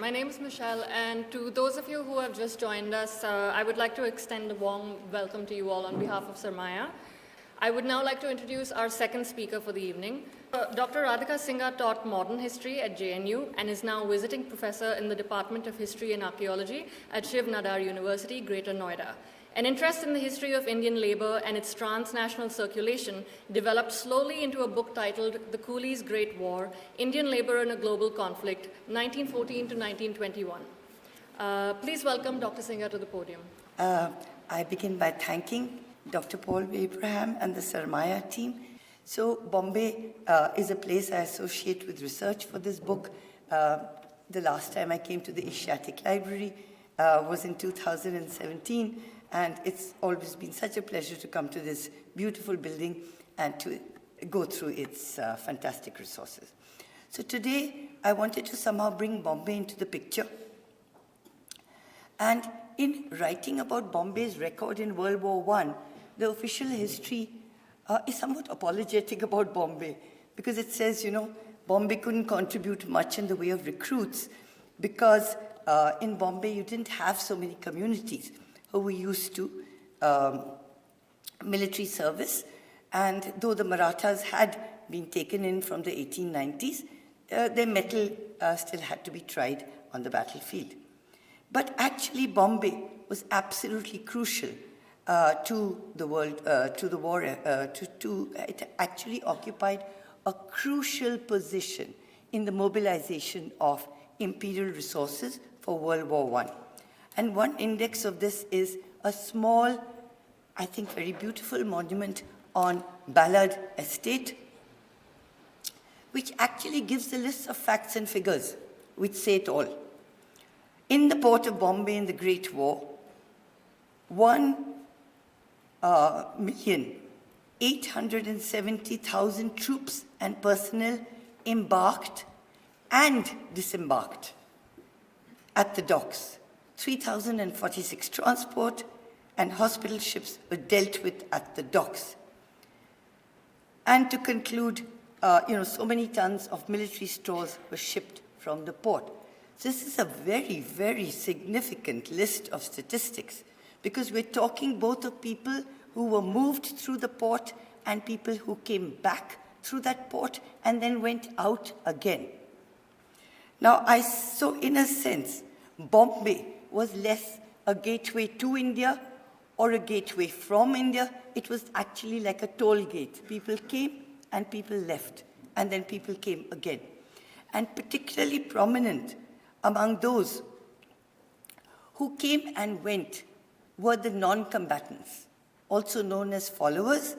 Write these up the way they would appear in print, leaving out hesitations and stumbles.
My name is Michelle, and to those of you who have just joined us, I would like to extend a warm welcome to you all on behalf of Sarmaya. I would now like to introduce our second speaker for the evening. Dr. Radhika Singha taught modern history at JNU and is now visiting professor in the Department of History and Archaeology at Shiv Nadar University, Greater Noida. An interest in the history of Indian labor and its transnational circulation developed slowly into a book titled The Coolie's Great War, Indian Labor in a Global Conflict, 1914 to 1921. Please welcome Dr. Singha to the podium. I begin by thanking Dr. Paul Abraham and the Sarmaya team. So Bombay is a place I associate with research for this book. The last time I came to the Asiatic Library was in 2017. And it's always been such a pleasure to come to this beautiful building and to go through its fantastic resources. So today, I wanted to somehow bring Bombay into the picture. And in writing about Bombay's record in World War I, the official history is somewhat apologetic about Bombay because it says, Bombay couldn't contribute much in the way of recruits because in Bombay, you didn't have so many communities who were used to military service. And though the Marathas had been taken in from the 1890s, their mettle still had to be tried on the battlefield. But actually, Bombay was absolutely crucial to the world, to the war. It actually occupied a crucial position in the mobilization of imperial resources for World War I. And one index of this is a small, I think very beautiful monument on Ballard Estate, which actually gives a list of facts and figures, which say it all. In the port of Bombay in the Great War, 1,870,000 troops and personnel embarked and disembarked at the docks. 3,046 transport and hospital ships were dealt with at the docks. And to conclude, so many tons of military stores were shipped from the port. So this is a very, very significant list of statistics because we're talking both of people who were moved through the port and people who came back through that port and then went out again. Now, so in a sense, Bombay was less a gateway to India or a gateway from India. It was actually like a toll gate. People came and people left, and then people came again. And particularly prominent among those who came and went were the non-combatants, also known as followers,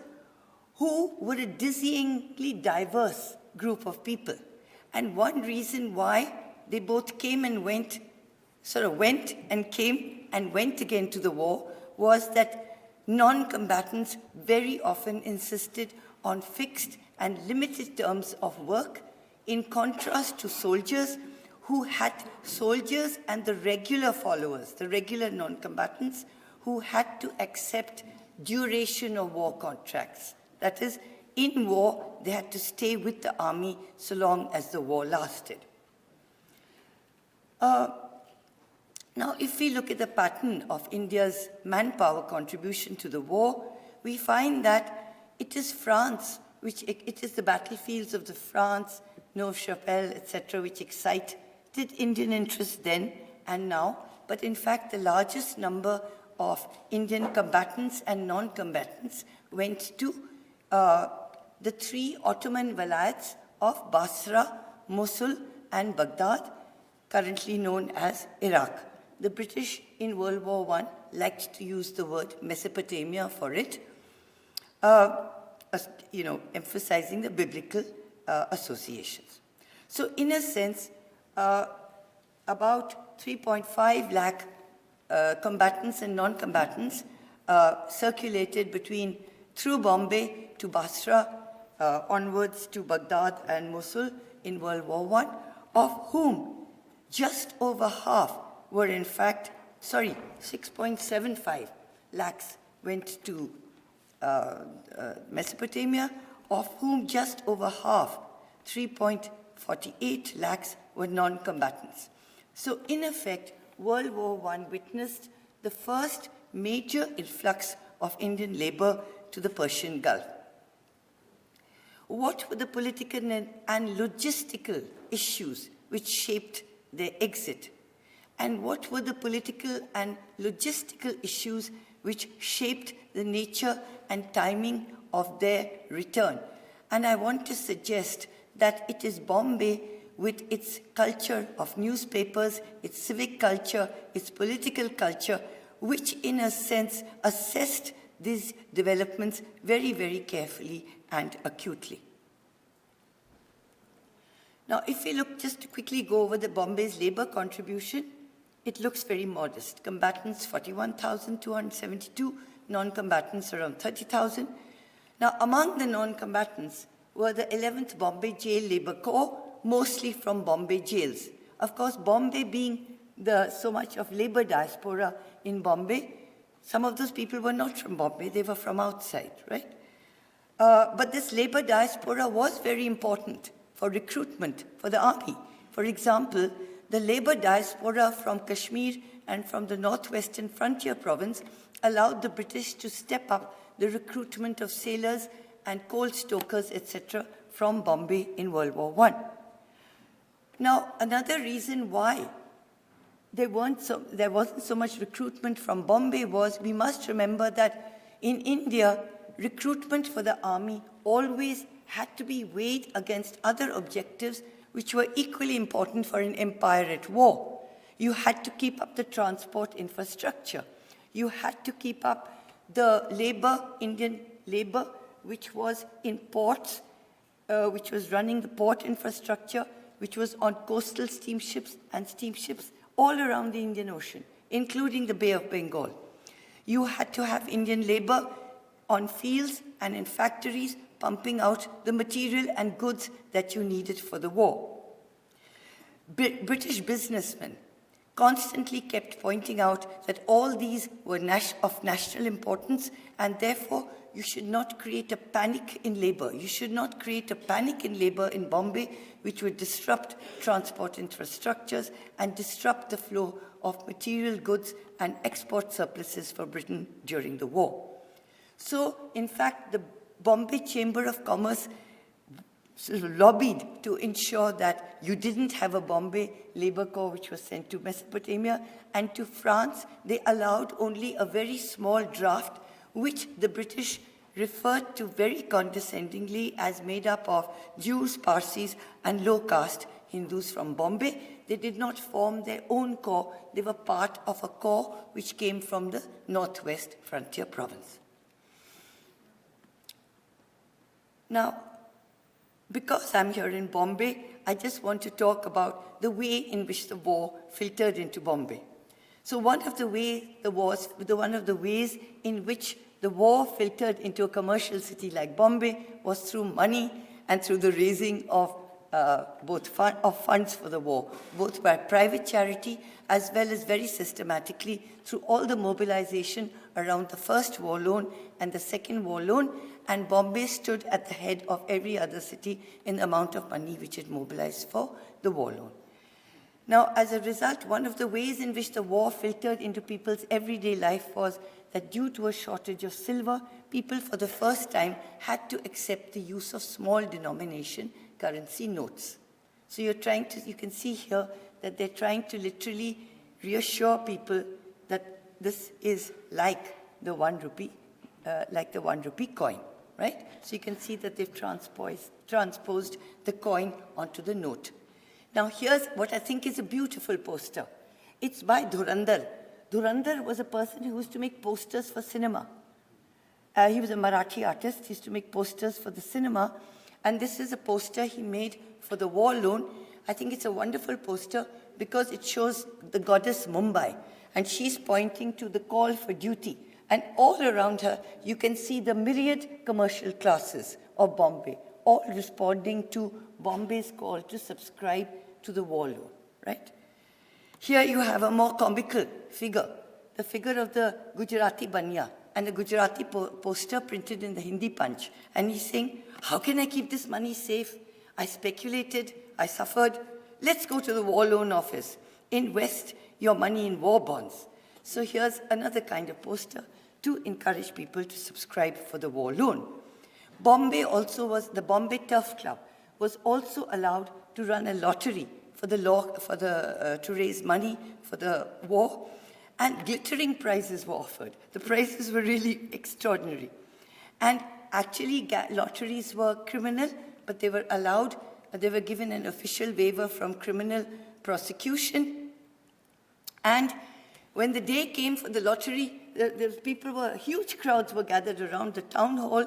who were a dizzyingly diverse group of people. And one reason why they both came and went, went and came and went again to the war was that non-combatants very often insisted on fixed and limited terms of work in contrast to soldiers who had soldiers and the regular followers, the regular non-combatants who had to accept duration of war contracts. That is, in war, they had to stay with the army so long as the war lasted. Now, if we look at the pattern of India's manpower contribution to the war, we find that it is France, it is the battlefields of the France, Neuve-Chapelle, etc., which excited Indian interest then and now. But in fact, the largest number of Indian combatants and non-combatants went to the three Ottoman vilayats of Basra, Mosul, and Baghdad, currently known as Iraq. The British in World War I liked to use the word Mesopotamia for it, emphasizing the biblical associations. So in a sense, about 3.5 lakh combatants and non-combatants circulated through Bombay to Basra, onwards to Baghdad and Mosul in World War I, of whom just over half were in fact, 6.75 lakhs went to Mesopotamia, of whom just over half, 3.48 lakhs, were non-combatants. So in effect, World War I witnessed the first major influx of Indian labor to the Persian Gulf. What were the political and logistical issues which shaped their exit? And what were the political and logistical issues which shaped the nature and timing of their return? And I want to suggest that it is Bombay, with its culture of newspapers, its civic culture, its political culture, which in a sense assessed these developments very, very carefully and acutely. Now, if we look, just to quickly go over the Bombay's labor contribution, it looks very modest. Combatants, 41,272, non-combatants around 30,000. Now, among the non-combatants were the 11th Bombay Jail Labor Corps, mostly from Bombay jails. Of course, Bombay being so much of labor diaspora in Bombay, some of those people were not from Bombay, they were from outside, right? But this labor diaspora was very important for recruitment for the army. For example, the labor diaspora from Kashmir and from the northwestern frontier province allowed the British to step up the recruitment of sailors and coal stokers, etc., from Bombay in World War I. Now, another reason why there wasn't so much recruitment from Bombay was, we must remember that in India, recruitment for the army always had to be weighed against other objectives which were equally important for an empire at war. You had to keep up the transport infrastructure. You had to keep up the labor, Indian labor, which was in ports, which was running the port infrastructure, which was on coastal steamships and steamships all around the Indian Ocean, including the Bay of Bengal. You had to have Indian labor on fields and in factories pumping out the material and goods that you needed for the war. British businessmen constantly kept pointing out that all these were of national importance, and therefore you should not create a panic in labor. You should not create a panic in labor in Bombay which would disrupt transport infrastructures and disrupt the flow of material goods and export surpluses for Britain during the war. So, in fact, the Bombay Chamber of Commerce sort of lobbied to ensure that you didn't have a Bombay labor corps which was sent to Mesopotamia, and to France they allowed only a very small draft which the British referred to very condescendingly as made up of Jews, Parsis, and low-caste Hindus from Bombay. They did not form their own corps. They were part of a corps which came from the northwest frontier province. Now, because I'm here in Bombay, I just want to talk about the way in which the war filtered into Bombay. So one of the ways in which the war filtered into a commercial city like Bombay was through money and through the raising of funds for the war, both by private charity as well as very systematically through all the mobilization around the first war loan and the second war loan, and Bombay stood at the head of every other city in the amount of money which it mobilized for the war loan. Now, as a result, one of the ways in which the war filtered into people's everyday life was that due to a shortage of silver, people for the first time had to accept the use of small denomination currency notes. So you can see here that they're trying to literally reassure people that this is like the 1 rupee, coin, right? So you can see that they've transposed the coin onto the note. Now here's what I think is a beautiful poster. It's by Dhurandhar. Dhurandhar was a person who used to make posters for cinema. He was a Marathi artist. He used to make posters for the cinema. And this is a poster he made for the war loan. I think it's a wonderful poster because it shows the goddess Mumbai. And she's pointing to the call for duty. And all around her, you can see the myriad commercial classes of Bombay, all responding to Bombay's call to subscribe to the war loan, right? Here you have a more comical figure, the figure of the Gujarati Banya, and a Gujarati poster printed in the Hindi Punch. And he's saying, how can I keep this money safe? I speculated, I suffered. Let's go to the war loan office. invest your money in war bonds. So here's another kind of poster to encourage people to subscribe for the war loan. Bombay also was, the Bombay Turf Club was also allowed to run a lottery to raise money for the war, and glittering prizes were offered. The prizes were really extraordinary. And actually, lotteries were criminal, but they were allowed, they were given an official waiver from criminal prosecution. And when the day came for the lottery, huge crowds were gathered around the town hall.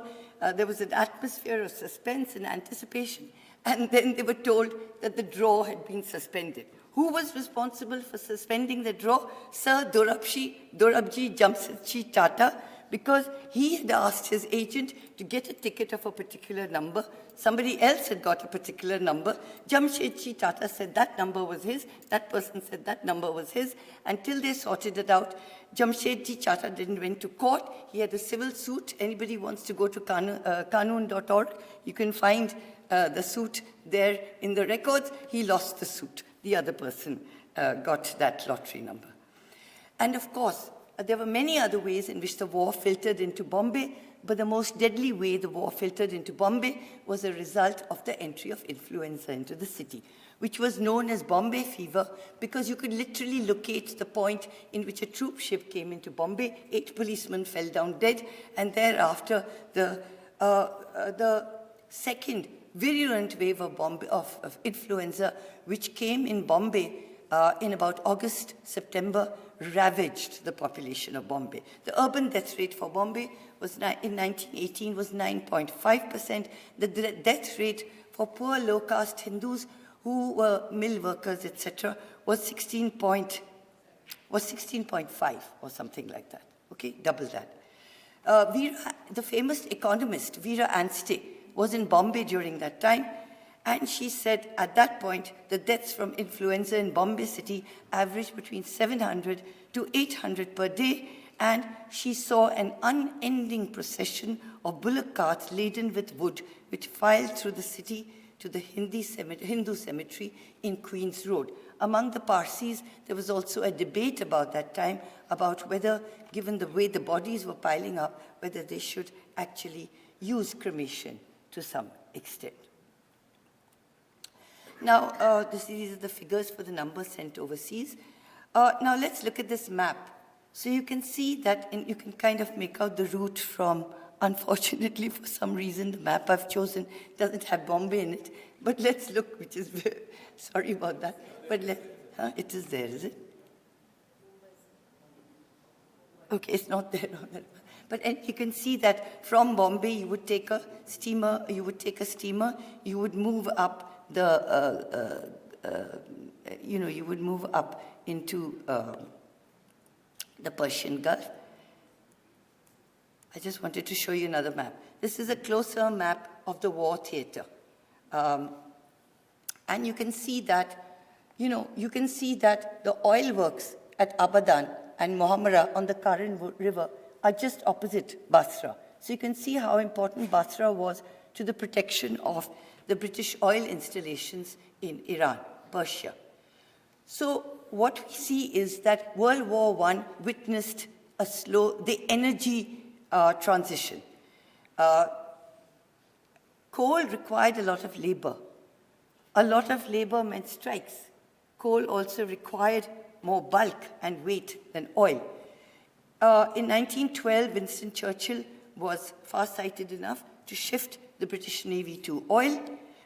There was an atmosphere of suspense and anticipation. And then they were told that the draw had been suspended. Who was responsible for suspending the draw? Sir Dorabji Jamsetji Tata, because he had asked his agent to get a ticket of a particular number. Somebody else had got a particular number. Jamsetji Tata said that number was his. That person said that number was his. Until they sorted it out, Jamsetji Tata didn't went to court. He had a civil suit. Anybody wants to go to Kanoon.org, you can find the suit there in the records. He lost the suit. The other person got that lottery number. And of course, there were many other ways in which the war filtered into Bombay, but the most deadly way the war filtered into Bombay was a result of the entry of influenza into the city, which was known as Bombay fever, because you could literally locate the point in which a troop ship came into Bombay. 8 policemen fell down dead, and thereafter the second virulent wave of influenza, which came in Bombay in about August, September, ravaged the population of Bombay. The urban death rate for Bombay was in 1918 was 9.5%. The death rate for poor low-caste Hindus who were mill workers, etc., was 16.5 or something like that. Okay, double that. The famous economist Vera Anstey was in Bombay during that time, and she said at that point the deaths from influenza in Bombay city averaged between 700 to 800 per day, and she saw an unending procession of bullock carts laden with wood which filed through the city to the Hindu cemetery in Queen's Road. Among the Parsis, there was also a debate about that time about whether, given the way the bodies were piling up, whether they should actually use cremation to some extent. Now, these are the figures for the numbers sent overseas. Now, let's look at this map. So you can see that, and you can kind of make out the route from, unfortunately, for some reason, the map I've chosen doesn't have Bombay in it. But let's look, which is, sorry about that. But it is there, is it? Okay, it's not there on that. But you can see that from Bombay, you would take a steamer, you would move up the, you would move up into the Persian Gulf. I just wanted to show you another map. This is a closer map of the war theater. And you can see that, the oil works at Abadan and Mohammara on the Karan River are just opposite Basra. So you can see how important Basra was to the protection of the British oil installations in Iran, Persia. So what we see is that World War I witnessed the energy transition. Coal required a lot of labor. A lot of labor meant strikes. Coal also required more bulk and weight than oil. In 1912, Winston Churchill was far-sighted enough to shift the British Navy to oil.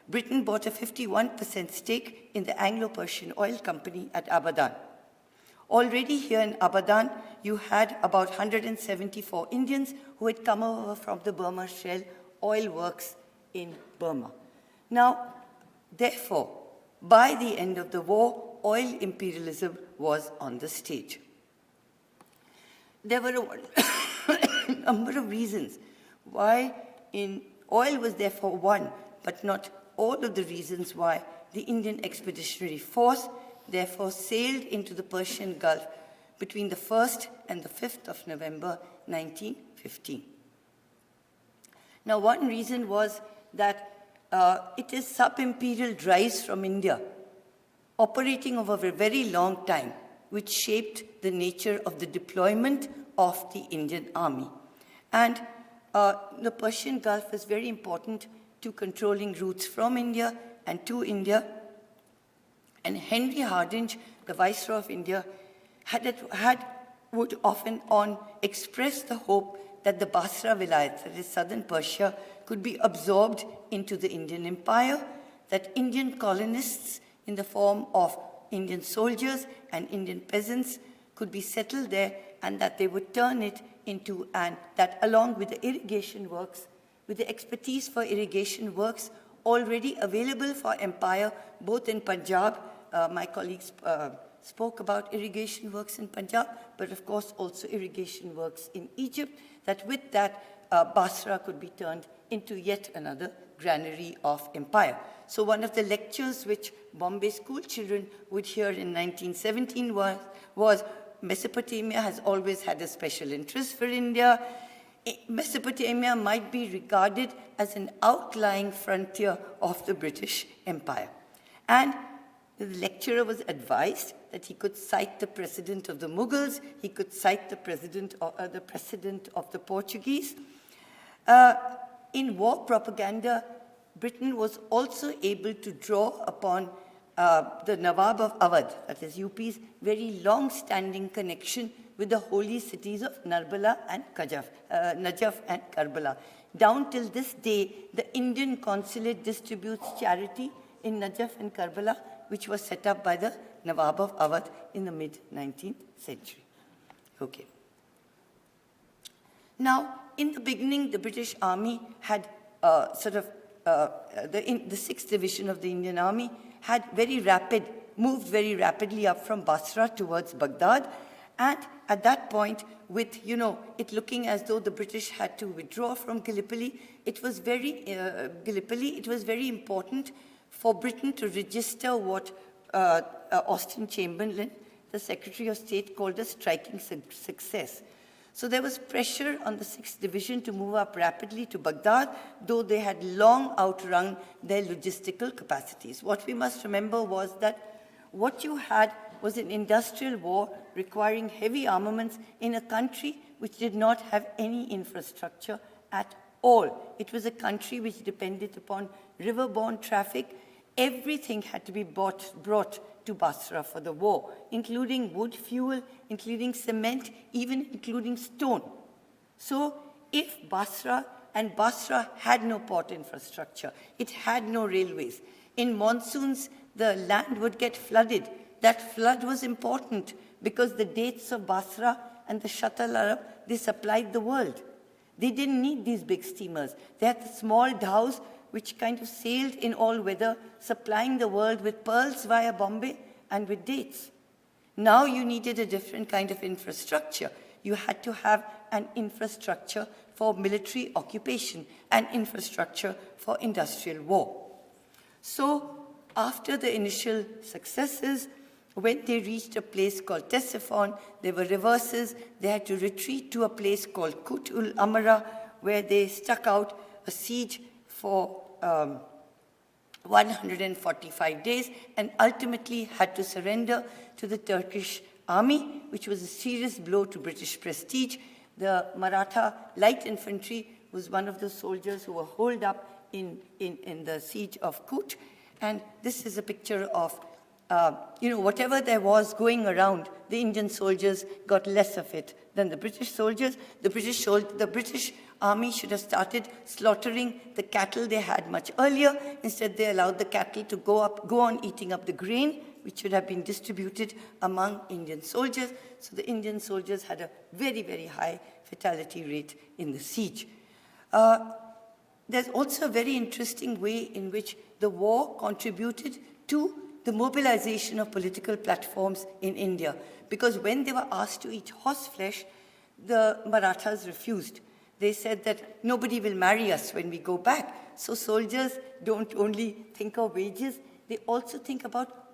Britain bought a 51% stake in the Anglo-Persian Oil Company at Abadan. Already here in Abadan, you had about 174 Indians who had come over from the Burma Shell oil works in Burma. Now, therefore, by the end of the war, oil imperialism was on the stage. There were a number of reasons why oil was therefore one, but not all of the reasons why the Indian Expeditionary Force therefore sailed into the Persian Gulf between the 1st and the 5th of November 1915. Now, one reason was that it is sub-imperial drives from India operating over a very long time, which shaped the nature of the deployment of the Indian army. And the Persian Gulf is very important to controlling routes from India and to India. And Henry Hardinge, the Viceroy of India, would often express the hope that the Basra Vilayat, that is southern Persia, could be absorbed into the Indian Empire, that Indian colonists in the form of Indian soldiers and Indian peasants could be settled there, and that they would turn it into, and that along with the irrigation works, with the expertise for irrigation works already available for empire, both in Punjab, my colleagues spoke about irrigation works in Punjab, but of course also irrigation works in Egypt, that with that, Basra could be turned into yet another granary of empire. So one of the lectures which Bombay school children would hear in 1917 was Mesopotamia has always had a special interest for India. Mesopotamia might be regarded as an outlying frontier of the British Empire. And the lecturer was advised that he could cite the president of the Mughals, he could cite the president of the Portuguese. In war propaganda, Britain was also able to draw upon the Nawab of Awadh, that is UP's very long-standing connection with the holy cities of Najaf and Karbala. Down till this day, the Indian consulate distributes charity in Najaf and Karbala, which was set up by the Nawab of Awadh in the mid-19th century. Okay. Now, in the beginning, the British Army had the 6th Division of the Indian Army had moved very rapidly up from Basra towards Baghdad. And at that point, with, it looking as though the British had to withdraw from Gallipoli, it was very important for Britain to register what Austen Chamberlain, the Secretary of State, called a striking success. So there was pressure on the 6th Division to move up rapidly to Baghdad, though they had long outrun their logistical capacities. What we must remember was that what you had was an industrial war requiring heavy armaments in a country which did not have any infrastructure at all. It was a country which depended upon riverborne traffic. Everything had to be brought to Basra for the war, including wood, fuel, including cement, even including stone. So if Basra had no port infrastructure, it had no railways. In monsoons, the land would get flooded. That flood was important because the dates of Basra and the Shatt al-Arab, they supplied the world. They didn't need these big steamers. They had the small dhows which kind of sailed in all weather, supplying the world with pearls via Bombay and with dates. Now you needed a different kind of infrastructure. You had to have an infrastructure for military occupation, an infrastructure for industrial war. So after the initial successes, when they reached a place called Ctesiphon, there were reverses. They had to retreat to a place called Kut ul Amara, where they stuck out a siege for 145 days and ultimately had to surrender to the Turkish army, which was a serious blow to British prestige. The Maratha light infantry was one of the soldiers who were holed up in the siege of Kut. And this is a picture of, whatever there was going around, the Indian soldiers got less of it than the British soldiers. The British army should have started slaughtering the cattle they had much earlier. Instead, they allowed the cattle to go on eating up the grain, which should have been distributed among Indian soldiers. So the Indian soldiers had a very, very high fatality rate in the siege. There's also a very interesting way in which the war contributed to the mobilization of political platforms in India. Because when they were asked to eat horseflesh, the Marathas refused. They said that nobody will marry us when we go back. So soldiers don't only think of wages, they also think about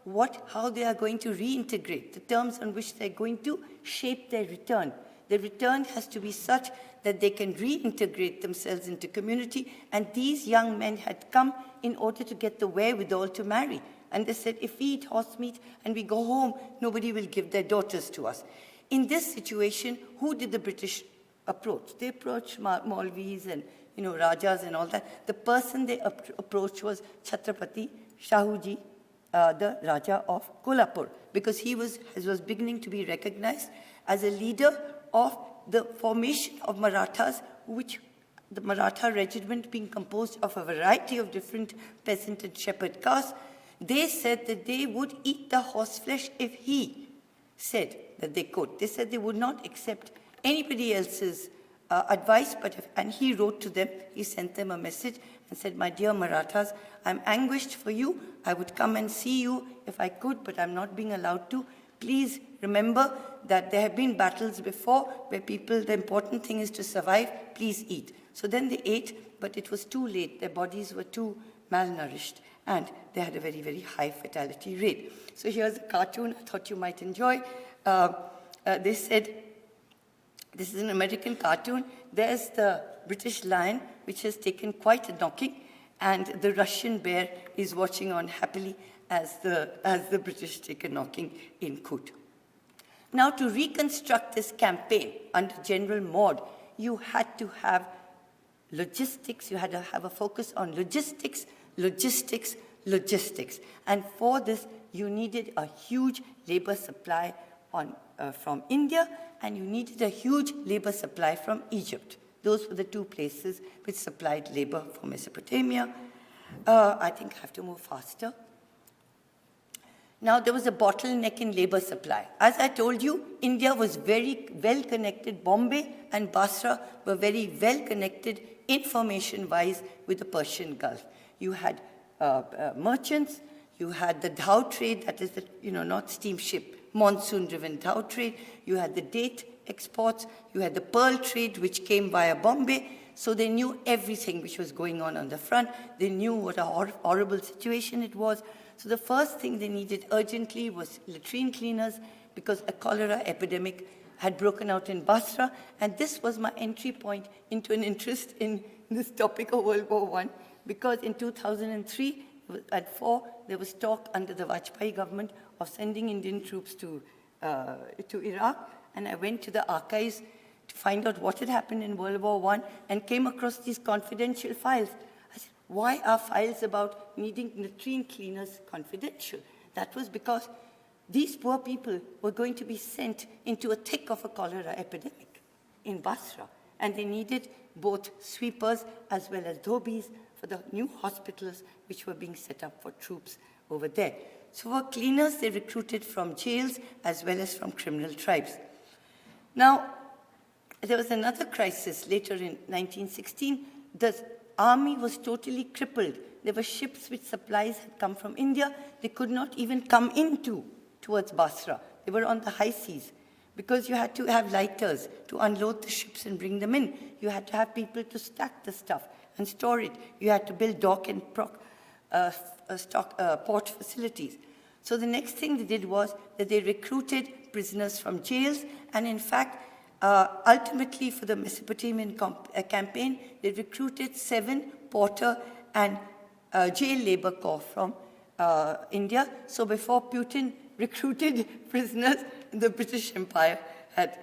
how they are going to reintegrate, the terms on which they're going to shape their return. The return has to be such that they can reintegrate themselves into community, and these young men had come in order to get the wherewithal to marry. And they said, if we eat horse meat and we go home, nobody will give their daughters to us. In this situation, who did the British approach? They approached Maulvis and Rajas and all that. The person they approached was Chhatrapati Shahuji, the Raja of Kolhapur, because he was beginning to be recognized as a leader of the formation of Marathas, which the Maratha regiment being composed of a variety of different peasant and shepherd castes. They said that they would eat the horse flesh if he said that they could. They said they would not accept anybody else's advice, and he wrote to them, he sent them a message and said, my dear Marathas, I'm anguished for you. I would come and see you if I could, but I'm not being allowed to. Please remember that there have been battles before where the important thing is to survive. Please eat. So then they ate, but it was too late. Their bodies were too malnourished, and they had a very, very high fatality rate. So here's a cartoon I thought you might enjoy. They said, this is an American cartoon. There's the British lion, which has taken quite a knocking, and the Russian bear is watching on happily as the British take a knocking in Kut. Now, to reconstruct this campaign under General Maude, you had to have logistics. You had to have a focus on logistics, logistics, logistics. And for this, you needed a huge labor supply from India, and you needed a huge labor supply from Egypt. Those were the two places which supplied labor for Mesopotamia. I think I have to move faster. Now, there was a bottleneck in labor supply. As I told you, India was very well connected. Bombay and Basra were very well connected information-wise with the Persian Gulf. You had merchants, you had the dhow trade, that is not steamship, monsoon-driven dhow trade. You had the date exports, you had the pearl trade, which came via Bombay. So they knew everything which was going on the front. They knew what a horrible situation it was. So the first thing they needed urgently was latrine cleaners, because a cholera epidemic had broken out in Basra. And this was my entry point into an interest in this topic of World War I, because in 2003, at 4, there was talk under the Vajpayee government of sending Indian troops to Iraq. And I went to the archives to find out what had happened in World War I and came across these confidential files. I said, why are files about needing latrine cleaners confidential? That was because these poor people were going to be sent into a thick of a cholera epidemic in Basra. And they needed both sweepers as well as dhobis for the new hospitals which were being set up for troops over there. So for cleaners, they recruited from jails as well as from criminal tribes. Now, there was another crisis later in 1916. The army was totally crippled. There were ships which supplies had come from India. They could not even come towards Basra. They were on the high seas, because you had to have lighters to unload the ships and bring them in. You had to have people to stack the stuff and store it. You had to build dock and port facilities. So the next thing they did was that they recruited prisoners from jails, and in fact, ultimately for the Mesopotamian campaign, they recruited 7 porter and jail labor corps from India. So before Putin recruited prisoners, the British Empire had,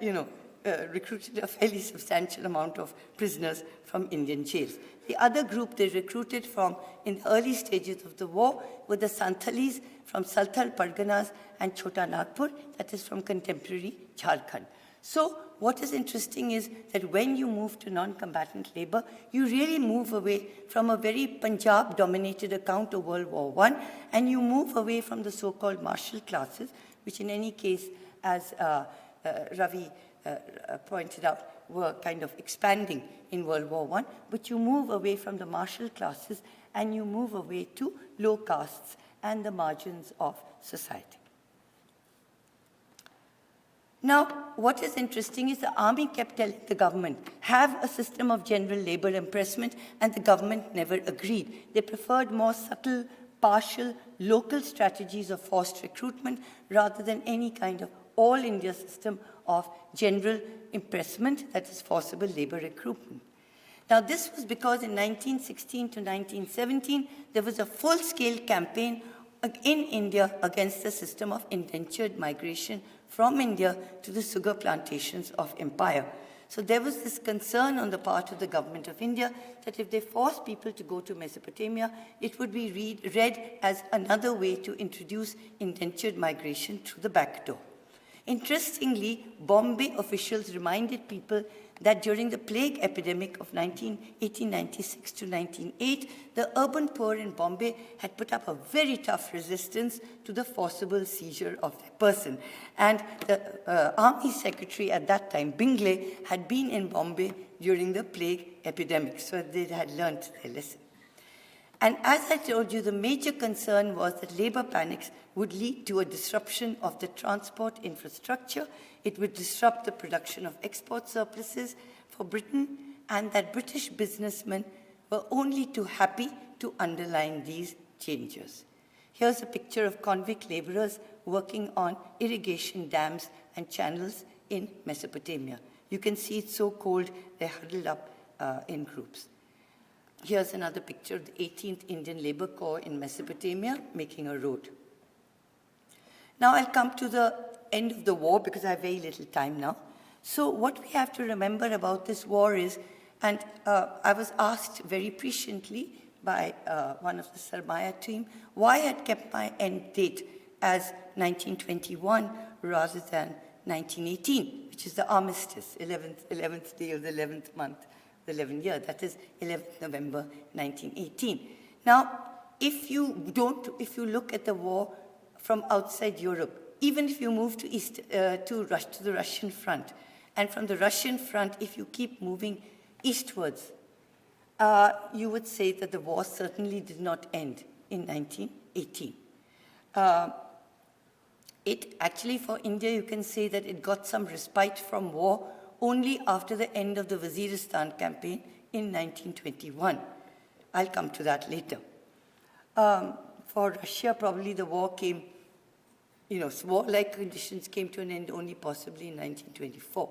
recruited a fairly substantial amount of prisoners from Indian jails. The other group they recruited from in the early stages of the war were the Santalis from Saltal Parganas and Chota Nagpur, that is from contemporary Jharkhand. So what is interesting is that when you move to non-combatant labor, you really move away from a very Punjab-dominated account of World War I, and you move away from the so-called martial classes, which in any case, as Ravi pointed out, were kind of expanding in World War I, but you move away from the martial classes and you move away to low castes and the margins of society. Now, what is interesting is the army kept telling the government, have a system of general labor impressment, and the government never agreed. They preferred more subtle, partial, local strategies of forced recruitment rather than any kind of all-India system of general impressment, that is forcible labor recruitment. Now, this was because in 1916 to 1917, there was a full-scale campaign in India against the system of indentured migration from India to the sugar plantations of empire. So there was this concern on the part of the government of India that if they forced people to go to Mesopotamia, it would be read as another way to introduce indentured migration through the back door. Interestingly, Bombay officials reminded people that during the plague epidemic of 1896 to 1908, the urban poor in Bombay had put up a very tough resistance to the forcible seizure of their person. And the army secretary at that time, Bingley, had been in Bombay during the plague epidemic, so they had learnt their lesson. And as I told you, the major concern was that labor panics would lead to a disruption of the transport infrastructure. It would disrupt the production of export surpluses for Britain, and that British businessmen were only too happy to underline these changes. Here's a picture of convict laborers working on irrigation dams and channels in Mesopotamia. You can see it's so cold, they're huddled up in groups. Here's another picture of the 18th Indian Labour Corps in Mesopotamia making a road. Now I'll come to the end of the war because I have very little time now. So what we have to remember about this war is, and I was asked very presciently by one of the Sarmaya team, why I had kept my end date as 1921 rather than 1918, which is the armistice, 11th day of the 11th month. The 11th year, that is 11th November 1918. Now, if you look at the war from outside Europe, even if you move to the Russian front, and from the Russian front, if you keep moving eastwards, you would say that the war certainly did not end in 1918. It actually, for India, you can say that it got some respite from war only after the end of the Waziristan campaign in 1921. I'll come to that later. For Russia, probably the war came, war-like conditions came to an end only possibly in 1924.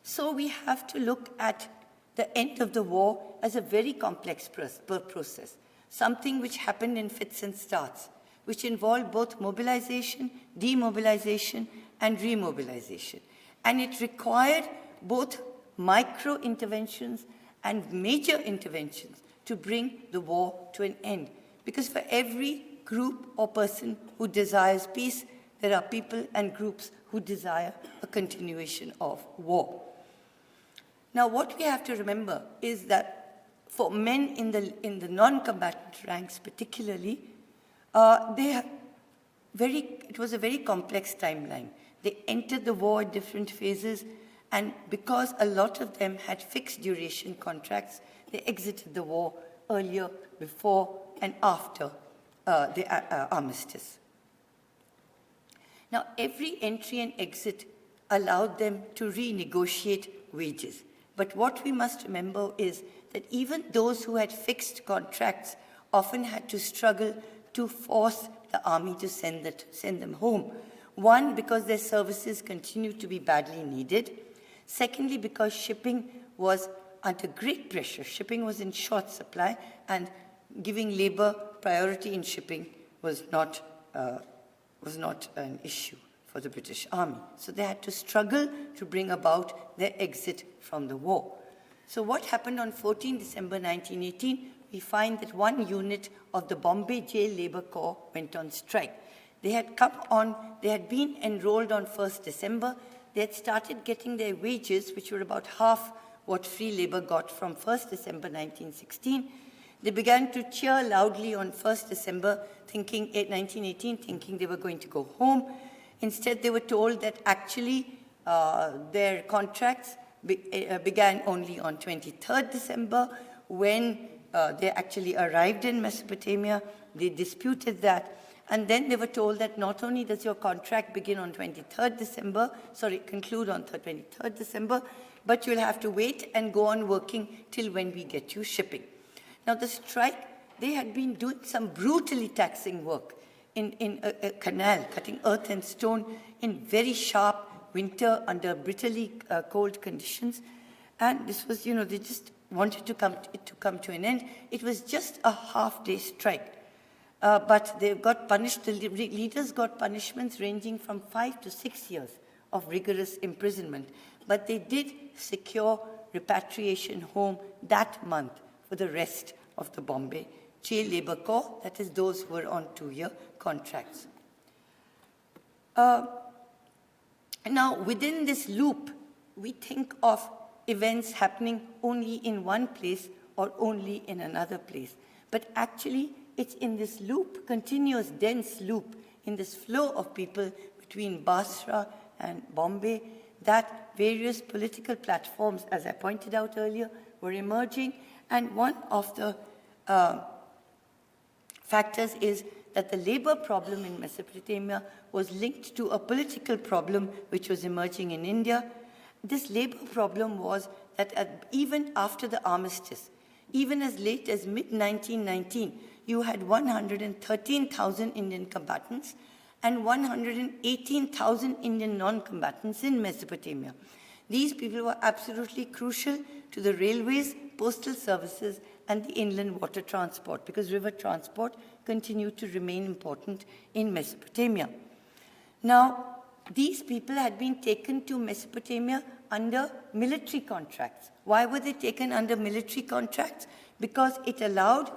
So we have to look at the end of the war as a very complex process, something which happened in fits and starts, which involved both mobilization, demobilization, and remobilization. And it required both micro interventions and major interventions to bring the war to an end. Because for every group or person who desires peace, there are people and groups who desire a continuation of war. Now, what we have to remember is that for men in the non-combatant ranks particularly, it was a very complex timeline. They entered the war at different phases, and because a lot of them had fixed duration contracts, they exited the war earlier, before, and after the armistice. Now, every entry and exit allowed them to renegotiate wages. But what we must remember is that even those who had fixed contracts often had to struggle to force the army to send them home. One, because their services continued to be badly needed. Secondly, because shipping was under great pressure. Shipping was in short supply, and giving labor priority in shipping was not an issue for the British Army. So they had to struggle to bring about their exit from the war. So what happened on 14 December 1918? We find that one unit of the Bombay Jail Labour Corps went on strike. They had been enrolled on 1st December. They had started getting their wages, which were about half what free labor got from 1st December 1916. They began to cheer loudly on 1st December 1918, thinking they were going to go home. Instead, they were told that actually their contracts began only on 23rd December, when they actually arrived in Mesopotamia. They disputed that. And then they were told that not only does your contract begin on 23rd December, conclude on 23rd December, but you'll have to wait and go on working till when we get you shipping. Now, the strike, they had been doing some brutally taxing work in a canal, cutting earth and stone in very sharp winter under bitterly cold conditions. And this was, they just wanted to come to an end. It was just a half-day strike. But they got punished, the leaders got punishments ranging from 5 to 6 years of rigorous imprisonment. But they did secure repatriation home that month for the rest of the Bombay jail labor corps, that is those who were on 2-year contracts. Now, within this loop, we think of events happening only in one place or only in another place. But actually, it's in this loop, continuous, dense loop, in this flow of people between Basra and Bombay, that various political platforms, as I pointed out earlier, were emerging. And one of the factors is that the labor problem in Mesopotamia was linked to a political problem which was emerging in India. This labor problem was that even after the armistice, even as late as mid-1919, you had 113,000 Indian combatants and 118,000 Indian non-combatants in Mesopotamia. These people were absolutely crucial to the railways, postal services, and the inland water transport, because river transport continued to remain important in Mesopotamia. Now, these people had been taken to Mesopotamia under military contracts. Why were they taken under military contracts? Because it allowed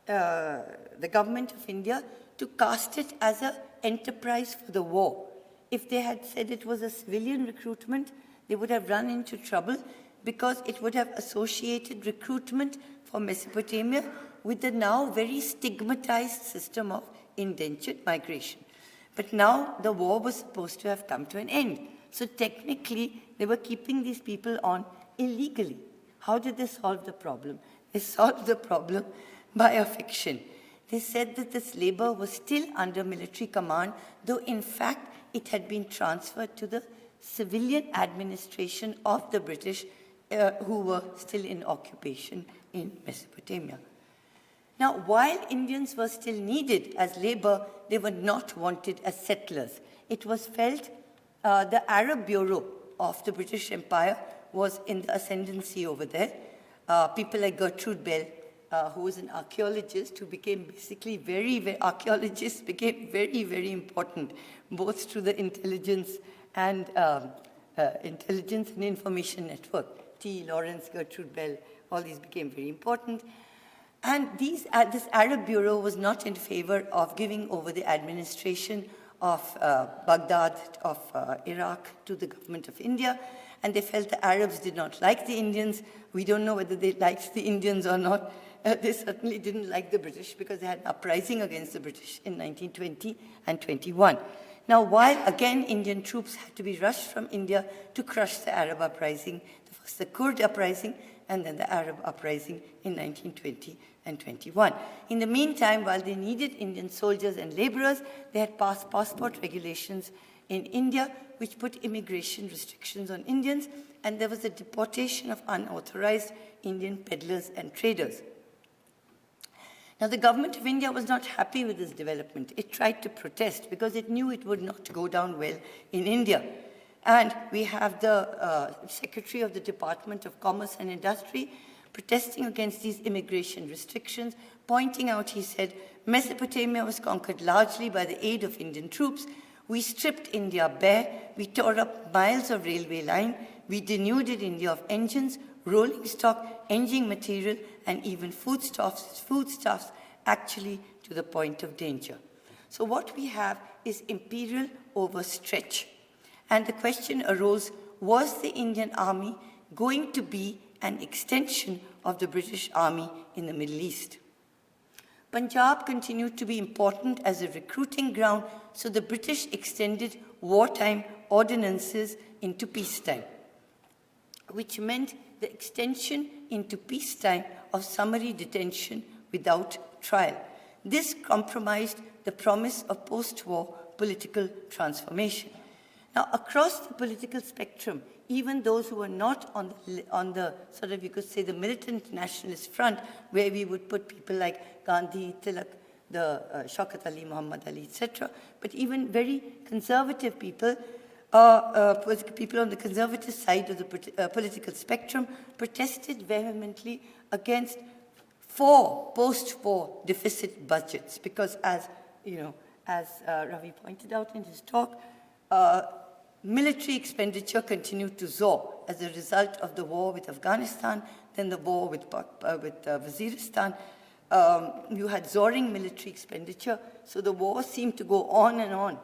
the government of India to cast it as an enterprise for the war. If they had said it was a civilian recruitment, they would have run into trouble because it would have associated recruitment for Mesopotamia with the now very stigmatized system of indentured migration. But now the war was supposed to have come to an end. So technically, they were keeping these people on illegally. How did they solve the problem? They solved the problem by a fiction. They said that this labor was still under military command, though in fact it had been transferred to the civilian administration of the British who were still in occupation in Mesopotamia. Now, while Indians were still needed as labor, they were not wanted as settlers. It was felt the Arab Bureau of the British Empire was in the ascendancy over there. People like Gertrude Bell, who was an archaeologist, who became basically archaeologists became very, very important, both through the intelligence and information network. T. Lawrence, Gertrude Bell, all these became very important. And this Arab Bureau was not in favor of giving over the administration of Baghdad, of Iraq, to the government of India. And they felt the Arabs did not like the Indians. We don't know whether they liked the Indians or not. They certainly didn't like the British because they had an uprising against the British in 1920 and 21. Now, while again Indian troops had to be rushed from India to crush the Arab uprising, first the Kurd uprising and then the Arab uprising in 1920 and 21. In the meantime, while they needed Indian soldiers and laborers, they had passed passport regulations in India which put immigration restrictions on Indians, and there was a deportation of unauthorized Indian peddlers and traders. Now, the government of India was not happy with this development. It tried to protest because it knew it would not go down well in India. And we have the Secretary of the Department of Commerce and Industry protesting against these immigration restrictions, pointing out, he said, Mesopotamia was conquered largely by the aid of Indian troops. We stripped India bare. We tore up miles of railway line. We denuded India of engines, rolling stock, engine material, and even foodstuffs, actually to the point of danger. So what we have is imperial overstretch. And the question arose, was the Indian army going to be an extension of the British army in the Middle East? Punjab continued to be important as a recruiting ground, so the British extended wartime ordinances into peacetime, which meant the extension into peacetime of summary detention without trial. This compromised the promise of post-war political transformation. Now, across the political spectrum, even those who were not on the sort of, you could say, the militant nationalist front, where we would put people like Gandhi, Tilak, the Shaukat Ali, Muhammad Ali, etc., but even very conservative people people on the conservative side of the political spectrum protested vehemently against 4 post-war deficit budgets because, as Ravi pointed out in his talk, military expenditure continued to soar as a result of the war with Afghanistan, then the war with Waziristan. You had soaring military expenditure, so the war seemed to go on and on.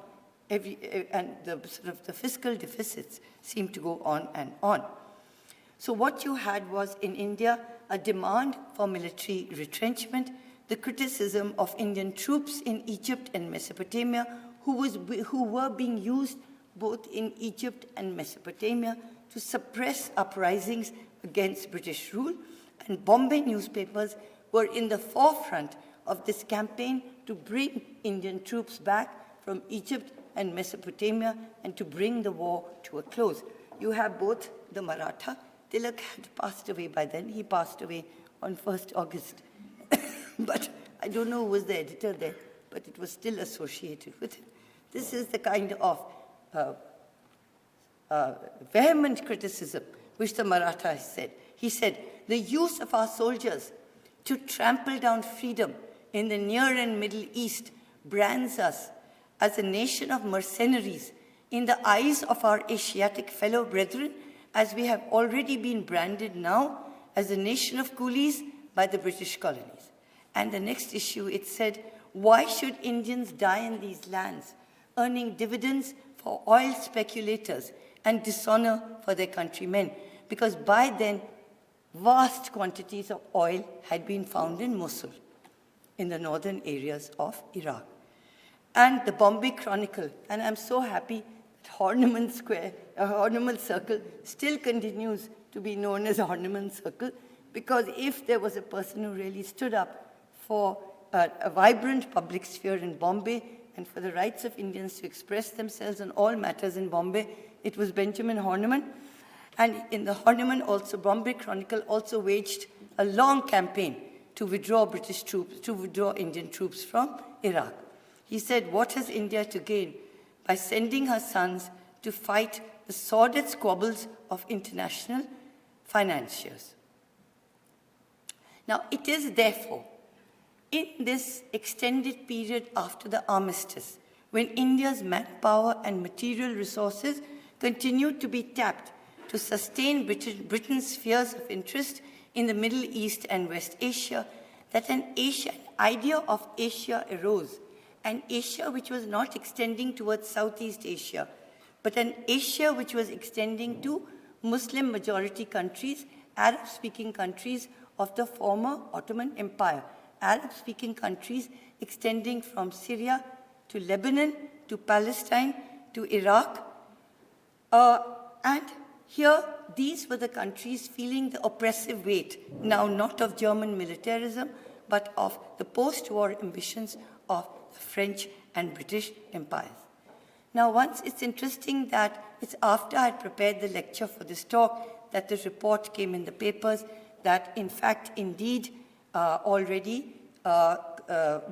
And the fiscal deficits seemed to go on and on. So what you had was, in India, a demand for military retrenchment, the criticism of Indian troops in Egypt and Mesopotamia, who were being used both in Egypt and Mesopotamia to suppress uprisings against British rule, and Bombay newspapers were in the forefront of this campaign to bring Indian troops back from Egypt and Mesopotamia and to bring the war to a close. You have both the Maratha. Tilak had passed away by then. He passed away on 1st August. But I don't know who was the editor there, but it was still associated with him. This is the kind of vehement criticism which the Maratha has said. He said, the use of our soldiers to trample down freedom in the Near and Middle East brands us as a nation of mercenaries in the eyes of our Asiatic fellow brethren, as we have already been branded now as a nation of coolies by the British colonies. And the next issue, it said, why should Indians die in these lands, earning dividends for oil speculators and dishonor for their countrymen? Because by then, vast quantities of oil had been found in Mosul, in the northern areas of Iraq. And the Bombay Chronicle, and I'm so happy that Horniman Circle still continues to be known as Horniman Circle, because if there was a person who really stood up for a vibrant public sphere in Bombay and for the rights of Indians to express themselves on all matters in Bombay, it was Benjamin Horniman. And in the Horniman also, Bombay Chronicle also waged a long campaign to withdraw British troops, to withdraw Indian troops from Iraq. He said, what has India to gain by sending her sons to fight the sordid squabbles of international financiers? Now, it is therefore in this extended period after the armistice, when India's manpower and material resources continued to be tapped to sustain Britain's spheres of interest in the Middle East and West Asia, that an idea of Asia arose, an Asia which was not extending towards Southeast Asia, but an Asia which was extending to Muslim-majority countries, Arab-speaking countries of the former Ottoman Empire, Arab-speaking countries extending from Syria to Lebanon, to Palestine, to Iraq. And here, these were the countries feeling the oppressive weight, now not of German militarism, but of the post-war ambitions of the French and British empires. Now, once it's interesting that it's after I had prepared the lecture for this talk that the report came in the papers that, in fact, indeed, already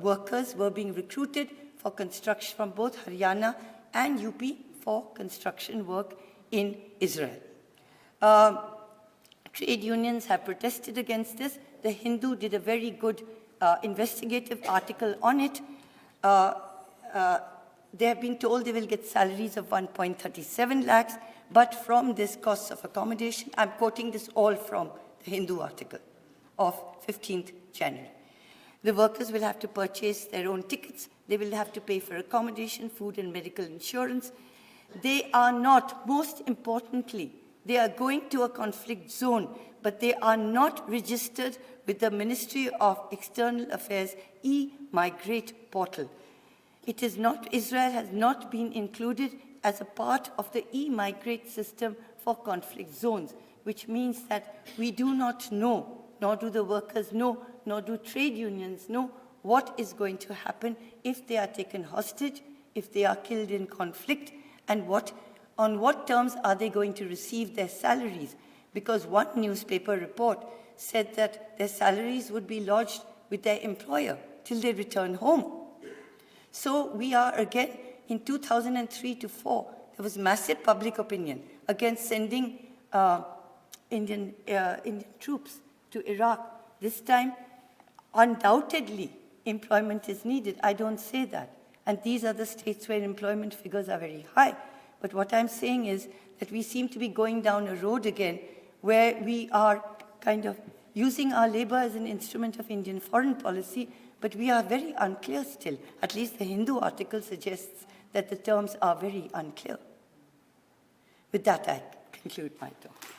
workers were being recruited for construction from both Haryana and UP for construction work in Israel. Trade unions have protested against this. The Hindu did a very good investigative article on it. They have been told they will get salaries of 1.37 lakhs, but from this cost of accommodation, I'm quoting this all from the Hindu article of 15th January. The workers will have to purchase their own tickets. They will have to pay for accommodation, food, and medical insurance. They are not, most importantly, they are going to a conflict zone, but they are not registered with the Ministry of External Affairs e-migrate portal. It is not, Israel has not been included as a part of the e-migrate system for conflict zones, which means that we do not know, nor do the workers know, nor do trade unions know what is going to happen if they are taken hostage, if they are killed in conflict, and on what terms are they going to receive their salaries? Because one newspaper report said that their salaries would be lodged with their employer till they return home. So we are again in 2003 to 4. there was massive public opinion against sending Indian troops to Iraq. This time, undoubtedly, employment is needed. I don't say that. And these are the states where employment figures are very high. But what I'm saying is that we seem to be going down a road again where we are kind of using our labor as an instrument of Indian foreign policy, but we are very unclear still. At least the Hindu article suggests that the terms are very unclear. With that, I conclude my talk.